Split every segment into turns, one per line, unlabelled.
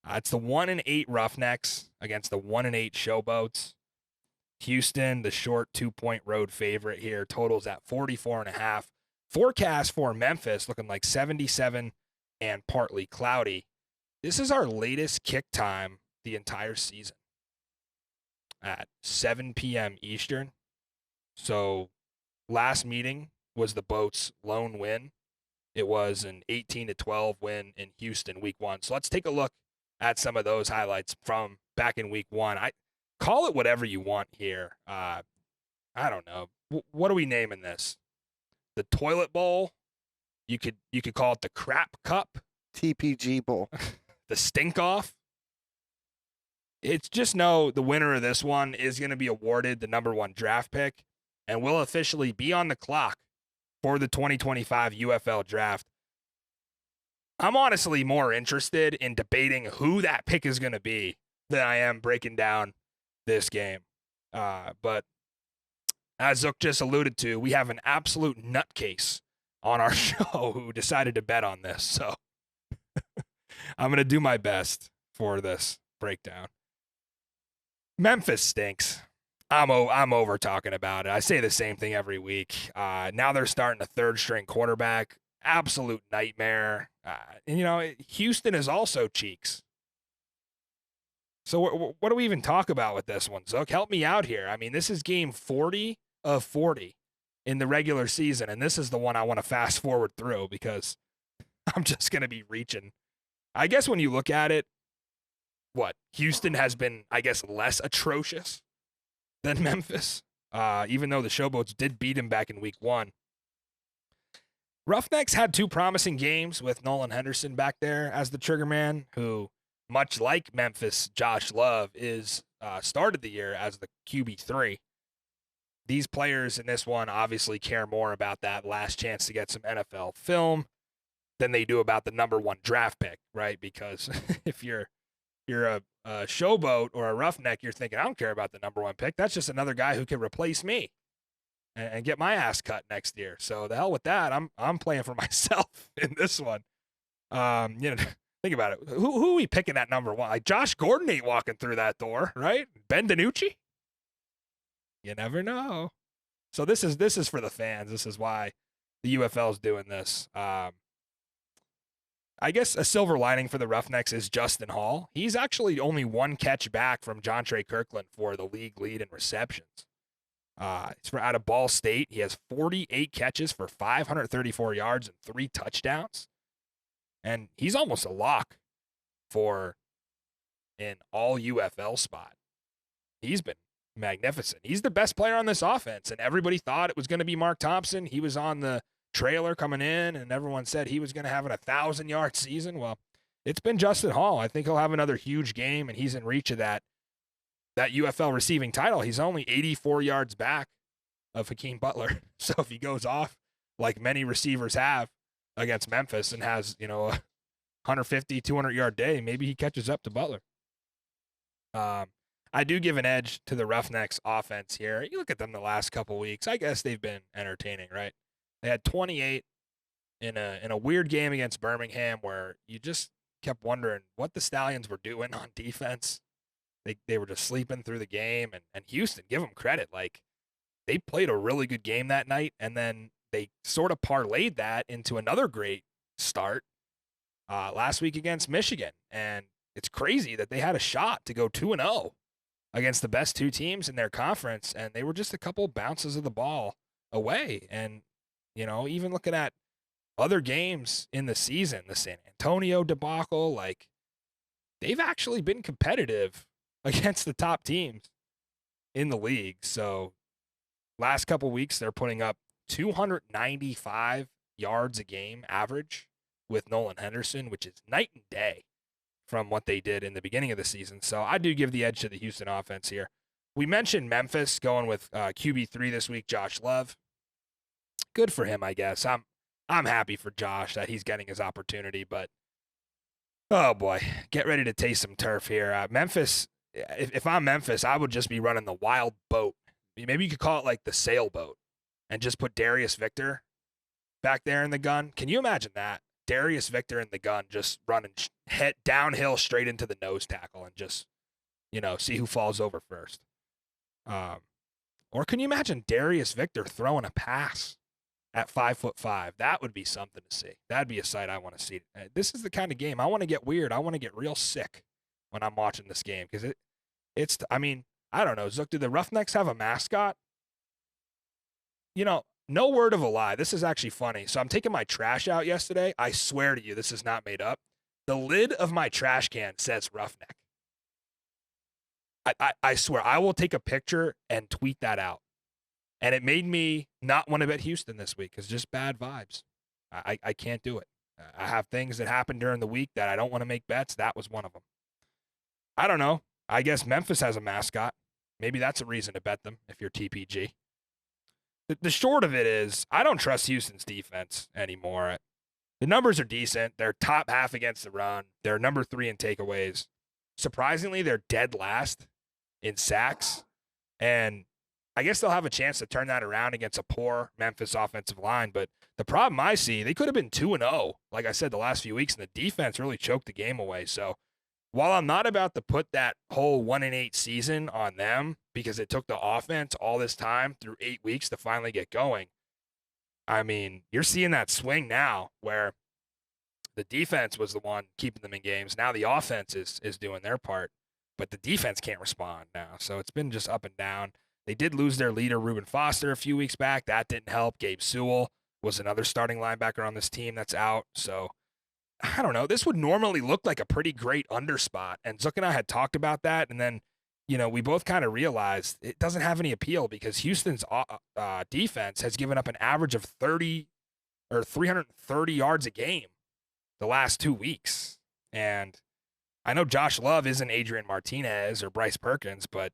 It's the 1-8 Roughnecks against the 1-8 Showboats. Houston, the short 2-point road favorite here, totals at 44.5. Forecast for Memphis looking like 77 and partly cloudy. This is our latest kick time the entire season at 7 p.m. Eastern. So last meeting was the Boats' lone win. It was an 18-12 win in Houston week 1. So let's take a look at some of those highlights from back in week 1. I call it whatever you want here. I don't know. What are we naming this? The toilet bowl? You could call it the crap cup.
TPG Bowl.
The stink off. It's just know the winner of this one is going to be awarded the number 1 draft pick and will officially be on the clock for the 2025 UFL draft. I'm honestly more interested in debating who that pick is going to be than I am breaking down this game. But as Zook just alluded to, we have an absolute nutcase on our show who decided to bet on this. So I'm going to do my best for this breakdown. Memphis stinks. I'm over talking about it. I say the same thing every week. Now they're starting a third-string quarterback. Absolute nightmare. And, Houston is also cheeks. So what do we even talk about with this one, Zook? Help me out here. I mean, this is game 40 of 40 in the regular season, and this is the one I want to fast forward through because I'm just going to be reaching. I guess when you look at it, Houston has been, I guess, less atrocious than Memphis, even though the Showboats did beat him back in week 1. Roughnecks had 2 promising games with Nolan Henderson back there as the trigger man, who, much like Memphis, Josh Love is started the year as the QB3. These players in this one obviously care more about that last chance to get some NFL film than they do about the number 1 draft pick, right? Because if you're a Showboat or a Roughneck, you're thinking, I don't care about the number 1 pick. That's just another guy who can replace me and get my ass cut next year. So the hell with that. I'm playing for myself in this one. Think about it. Who are we picking at number 1? Like Josh Gordon ain't walking through that door, right? Ben DiNucci? You never know. So this is for the fans. This is why the UFL is doing this. I guess a silver lining for the Roughnecks is Justin Hall. He's actually only 1 catch back from Jontre Kirkland for the league lead in receptions. He's out of Ball State. He has 48 catches for 534 yards and 3 touchdowns. And he's almost a lock for an all UFL spot. He's been magnificent. He's the best player on this offense, and everybody thought it was going to be Mark Thompson. He was on the trailer coming in, and everyone said he was going to have an 1,000-yard season. Well, it's been Justin Hall. I think he'll have another huge game, and he's in reach of that UFL receiving title. He's only 84 yards back of Hakeem Butler. So if he goes off like many receivers have against Memphis and has, a 150, 200-yard day, maybe he catches up to Butler. I do give an edge to the Roughnecks offense here. You look at them the last couple weeks. I guess they've been entertaining, right? They had 28 in a weird game against Birmingham where you just kept wondering what the Stallions were doing on defense. They were just sleeping through the game, and Houston, give them credit. Like, they played a really good game that night, and then they sort of parlayed that into another great start last week against Michigan. And it's crazy that they had a shot to go 2-0 against the best 2 teams in their conference, and they were just a couple bounces of the ball away. And, even looking at other games in the season, the San Antonio debacle, like, they've actually been competitive against the top teams in the league. So last couple weeks, they're putting up 295 yards a game average with Nolan Henderson, which is night and day from what they did in the beginning of the season. So I do give the edge to the Houston offense here. We mentioned Memphis going with QB3 this week, Josh Love. Good for him, I guess. I'm happy for Josh that he's getting his opportunity, but oh boy, get ready to taste some turf here. Memphis, if I'm Memphis, I would just be running the wild boat. Maybe you could call it like the sailboat and just put Darius Victor back there in the gun. Can you imagine that? Darius Victor in the gun just running head downhill straight into the nose tackle and just, see who falls over first. Or can you imagine Darius Victor throwing a pass at 5'5"? That would be something to see. That'd be a sight I want to see. This is the kind of game I want to get weird. I want to get real sick when I'm watching this game because I don't know. Zook, do the Roughnecks have a mascot? No word of a lie. This is actually funny. So I'm taking my trash out yesterday. I swear to you, this is not made up. The lid of my trash can says Roughneck. I swear, I will take a picture and tweet that out. And it made me not want to bet Houston this week because just bad vibes. I can't do it. I have things that happen during the week that I don't want to make bets. That was one of them. I don't know. I guess Memphis has a mascot. Maybe that's a reason to bet them if you're TPG. The short of it is I don't trust Houston's defense anymore. The numbers are decent. They're top half against the run. They're number 3 in takeaways. Surprisingly, they're dead last in sacks. And I guess they'll have a chance to turn that around against a poor Memphis offensive line. But the problem I see, they could have been 2-0, like I said, the last few weeks, and the defense really choked the game away. So while I'm not about to put that whole 1-8 season on them because it took the offense all this time through 8 weeks to finally get going, I mean, you're seeing that swing now where the defense was the one keeping them in games. Now the offense is doing their part, but the defense can't respond now. So it's been just up and down. They did lose their leader, Reuben Foster, a few weeks back. That didn't help. Gabe Sewell was another starting linebacker on this team that's out. So I don't know. This would normally look like a pretty great underspot. And Zook and I had talked about that. And then, we both kind of realized it doesn't have any appeal because Houston's defense has given up an average of 330 yards a game the last 2 weeks. And I know Josh Love isn't Adrian Martinez or Bryce Perkins, but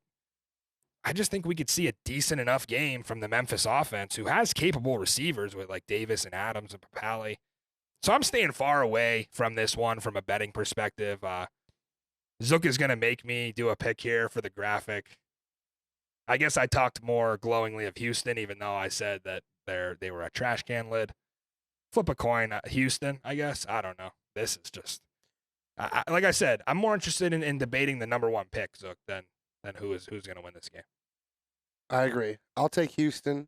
I just think we could see a decent enough game from the Memphis offense, who has capable receivers with like Davis and Adams and Papale. So I'm staying far away from this one from a betting perspective. Zook is going to make me do a pick here for the graphic. I guess I talked more glowingly of Houston, even though I said that they were a trash can lid. Flip a coin, Houston, I guess. I don't know. This is just, like I said, I'm more interested in debating the number 1 pick, Zook, than who's going to win this game.
I agree. I'll take Houston.